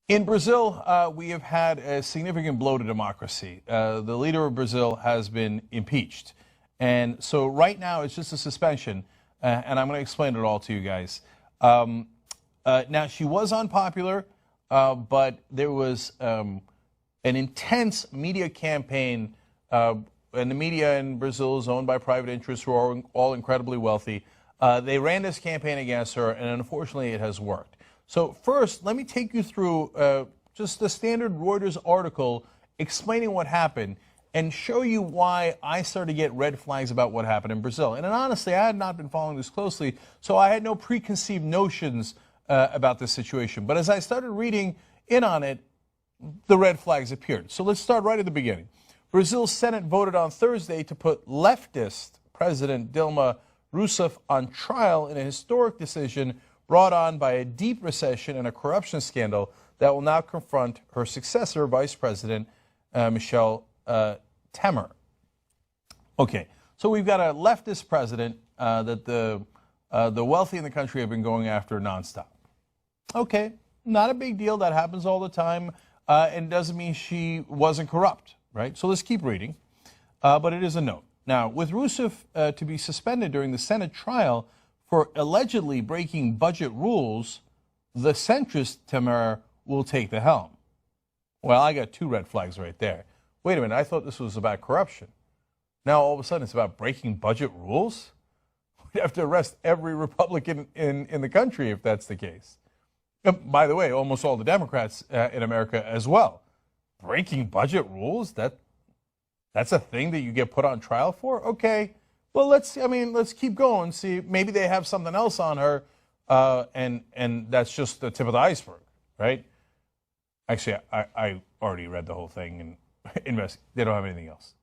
In Brazil, we have had a significant blow to democracy. The leader of Brazil has been impeached. And so right now it's just a suspension, and I'm going to explain it all to you guys. Now, she was unpopular, but there was an intense media campaign, and the media in Brazil is owned by private interests who are all incredibly wealthy. They ran this campaign against her, and unfortunately it has worked. So first, let me take you through just the standard Reuters article explaining what happened and show you why I started to get red flags about what happened in Brazil. And honestly, I had not been following this closely, so I had no preconceived notions about this situation. But as I started reading in on it, the red flags appeared. So let's start right at the beginning. Brazil's Senate voted on Thursday to put leftist President Dilma Rousseff on trial in a historic decision brought on by a deep recession and a corruption scandal that will now confront her successor, Vice President Michel Temer. Okay, so we've got a leftist president that the wealthy in the country have been going after nonstop. Okay, not a big deal. That happens all the time, and doesn't mean she wasn't corrupt, right? So let's keep reading, but it is a note. Now, with Rousseff to be suspended during the Senate trial for allegedly breaking budget rules, the centrist Temer will take the helm. Well, I got two red flags right there. Wait a minute, I thought this was about corruption. Now all of a sudden it's about breaking budget rules? We'd have to arrest every Republican in the country if that's the case. By the way, almost all the Democrats in America as well. Breaking budget rules? That's a thing that you get put on trial for? Okay. Well, let's keep going. See, maybe they have something else on her, and that's just the tip of the iceberg, right? Actually, I already read the whole thing, and they don't have anything else.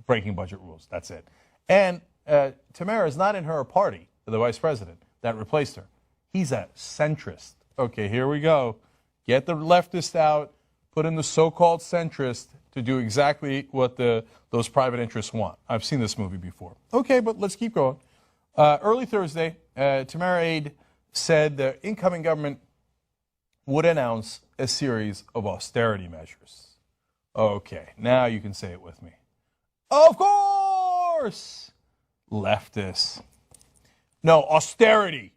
Breaking budget rules, that's it. And Temer is not in her party, the vice president that replaced her. He's a centrist. Okay, here we go. Get the leftist out, put in the so-called centrist to do exactly what those private interests want. I've seen this movie before. Okay, but let's keep going. Early Thursday, Temer aide said the incoming government would announce a series of austerity measures. Okay, now you can say it with me. Of course! Leftists. No, austerity.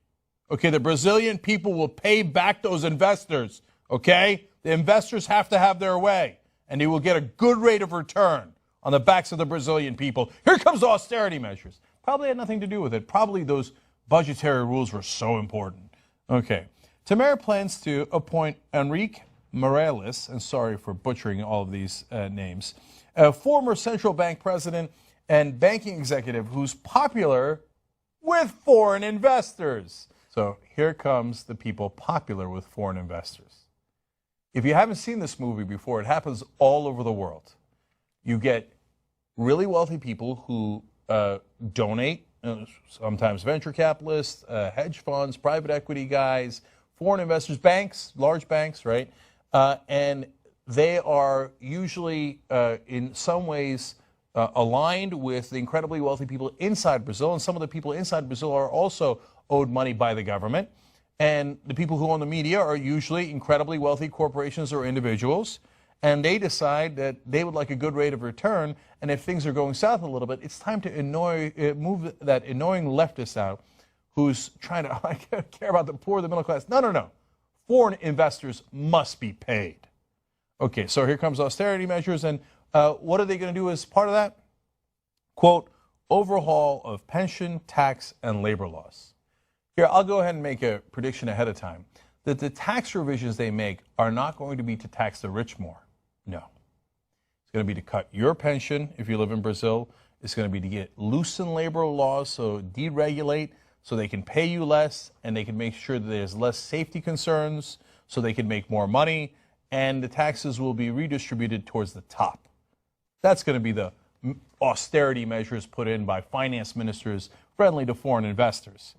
Okay, the Brazilian people will pay back those investors, okay? The investors have to have their way, and they will get a good rate of return on the backs of the Brazilian people. Here comes the austerity measures. Probably had nothing to do with it. Probably those budgetary rules were so important. Okay. Temer plans to appoint Henrique Morales, and sorry for butchering all of these names, a former central bank president and banking executive who's popular with foreign investors. So here comes the people popular with foreign investors. If you haven't seen this movie before, it happens all over the world. You get really wealthy people who donate, sometimes venture capitalists, hedge funds, private equity guys, foreign investors, banks, large banks, right? And they are usually in some ways aligned with the incredibly wealthy people inside Brazil, and some of the people inside Brazil are also owed money by the government. And the people who own the media are usually incredibly wealthy corporations or individuals, and they decide that they would like a good rate of return, and if things are going south a little bit, it's time to move that annoying leftist out who's trying to care about the poor, the middle class. No. Foreign investors must be paid. Okay, so here comes austerity measures, and what are they going to do as part of that? Quote, overhaul of pension, tax, and labor laws. Here, I'll go ahead and make a prediction ahead of time that the tax revisions they make are not going to be to tax the rich more. No. It's going to be to cut your pension if you live in Brazil. It's going to be to loosen labor laws, so deregulate, so they can pay you less, and they can make sure that there's less safety concerns, so they can make more money, and the taxes will be redistributed towards the top. That's going to be the austerity measures put in by finance ministers friendly to foreign investors.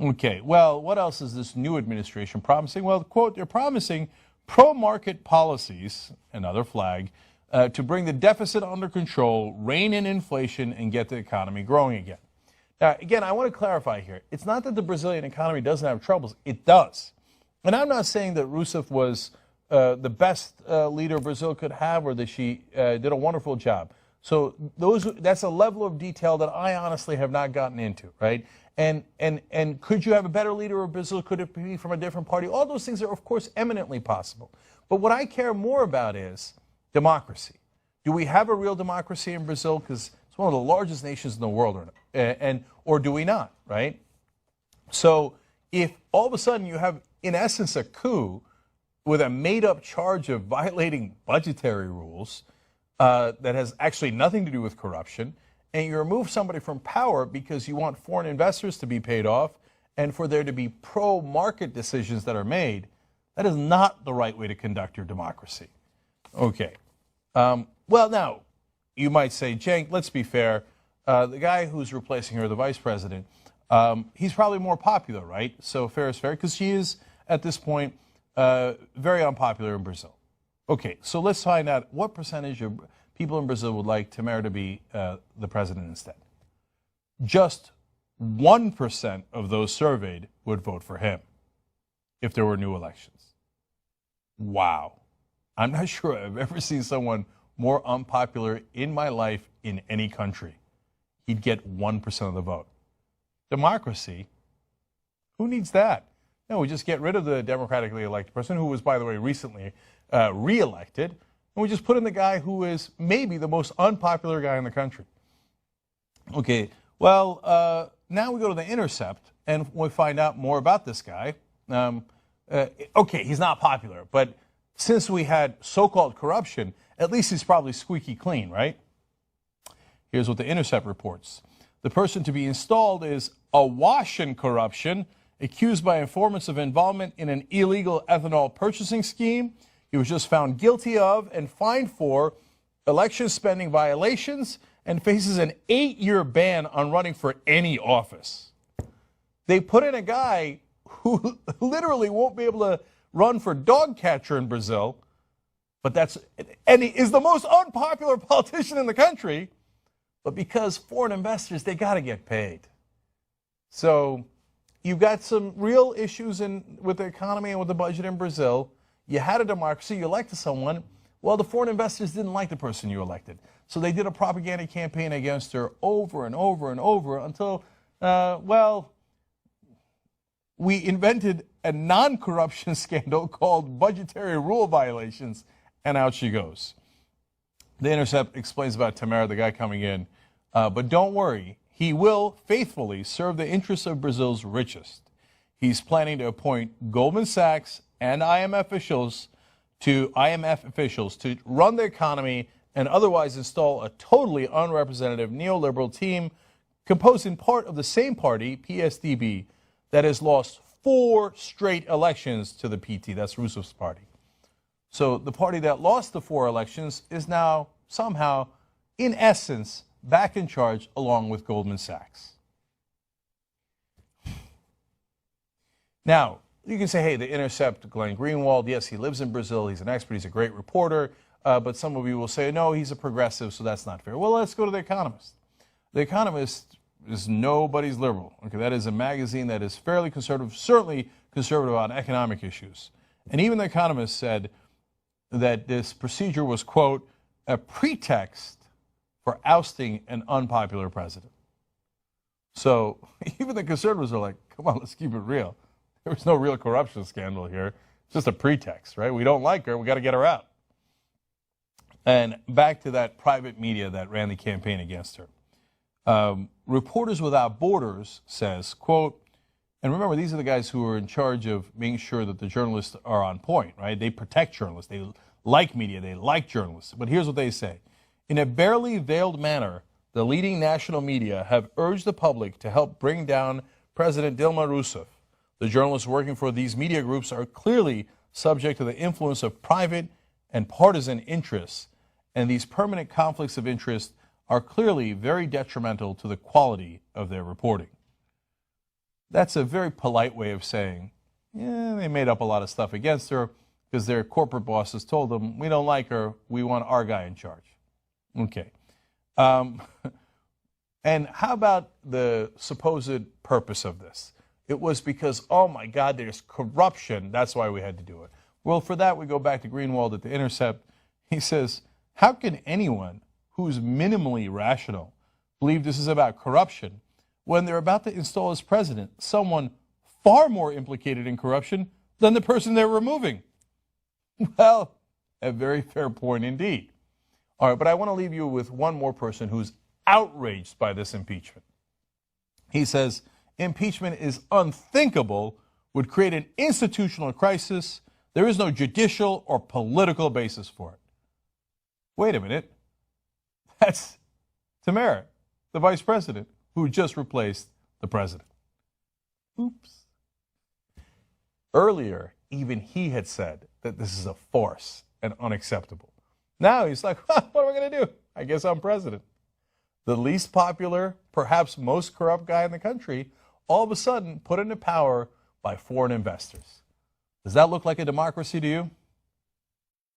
Okay, well, what else is this new administration promising? Well, quote, they're promising pro-market policies, another flag, to bring the deficit under control, rein in inflation, and get the economy growing again. Now, again, I want to clarify here. It's not that the Brazilian economy doesn't have troubles. It does. And I'm not saying that Rousseff was the best leader Brazil could have, or that she did a wonderful job. So that's a level of detail that I honestly have not gotten into, right? And could you have a better leader of Brazil? Could it be from a different party? All those things are, of course, eminently possible. But what I care more about is democracy. Do we have a real democracy in Brazil? Because it's one of the largest nations in the world, or do we not, right? So if all of a sudden you have, in essence, a coup with a made-up charge of violating budgetary rules that has actually nothing to do with corruption, and you remove somebody from power because you want foreign investors to be paid off and for there to be pro-market decisions that are made, that is not the right way to conduct your democracy. Okay. Well, now, you might say, Cenk, let's be fair. The guy who's replacing her, the vice president, he's probably more popular, right? So fair is fair, because she is, at this point, very unpopular in Brazil. Okay, so let's find out what percentage of people in Brazil would like Temer to be the president instead. Just 1% of those surveyed would vote for him if there were new elections. Wow. I'm not sure I've ever seen someone more unpopular in my life in any country. He'd get 1% of the vote. Democracy? Who needs that? No, we just get rid of the democratically elected person, who was, by the way, recently re-elected, and we just put in the guy who is maybe the most unpopular guy in the country. Okay, well, now we go to The Intercept, and we find out more about this guy. Okay, he's not popular, but since we had so-called corruption, at least he's probably squeaky clean, right? Here's what The Intercept reports. The person to be installed is awash in corruption, accused by informants of involvement in an illegal ethanol purchasing scheme. He was just found guilty of and fined for election spending violations and faces an 8-year ban on running for any office. They put in a guy who literally won't be able to run for dog catcher in Brazil, and he is the most unpopular politician in the country, but because foreign investors, they got to get paid. So you've got some real issues with the economy and with the budget in Brazil. You had a democracy, you elected someone. Well, the foreign investors didn't like the person you elected. So they did a propaganda campaign against her over and over and over until, well, we invented a non-corruption scandal called budgetary rule violations, and out she goes. The Intercept explains about Temer, the guy coming in, but don't worry, he will faithfully serve the interests of Brazil's richest. He's planning to appoint Goldman Sachs and IMF officials to run the economy and otherwise install a totally unrepresentative neoliberal team composed in part of the same party, PSDB, that has lost 4 straight elections to the PT, that's Rousseff's party. So the party that lost the 4 elections is now somehow, in essence, back in charge along with Goldman Sachs. Now, you can say, hey, The Intercept, Glenn Greenwald, yes, he lives in Brazil, he's an expert, he's a great reporter, but some of you will say, no, he's a progressive, so that's not fair. Well, let's go to The Economist. The Economist is nobody's liberal. Okay, that is a magazine that is fairly conservative, certainly conservative on economic issues. And even The Economist said that this procedure was, quote, a pretext for ousting an unpopular president. So even the conservatives are like, come on, let's keep it real. There was no real corruption scandal here. It's just a pretext, right? We don't like her. We got to get her out. And back to that private media that ran the campaign against her. Reporters Without Borders says, quote, and remember, these are the guys who are in charge of making sure that the journalists are on point, right? They protect journalists. They like media. They like journalists. But here's what they say. In a barely veiled manner, the leading national media have urged the public to help bring down President Dilma Rousseff. The journalists working for these media groups are clearly subject to the influence of private and partisan interests, and these permanent conflicts of interest are clearly very detrimental to the quality of their reporting. That's a very polite way of saying, yeah, they made up a lot of stuff against her because their corporate bosses told them, we don't like her, we want our guy in charge. Okay. And how about the supposed purpose of this? It was because, oh my God, there's corruption, that's why we had to do it. Well, for that, we go back to Greenwald at The Intercept. He says, how can anyone who's minimally rational believe this is about corruption when they're about to install as president someone far more implicated in corruption than the person they're removing? Well, a very fair point indeed. All right, but I want to leave you with one more person who's outraged by this impeachment. He says, impeachment is unthinkable, would create an institutional crisis. There is no judicial or political basis for it. Wait a minute. That's Temer, the vice president, who just replaced the president. Oops. Earlier, even he had said that this is a farce and unacceptable. Now he's like, what am I going to do? I guess I'm president. The least popular, perhaps most corrupt guy in the country, all of a sudden put into power by foreign investors. Does that look like a democracy to you?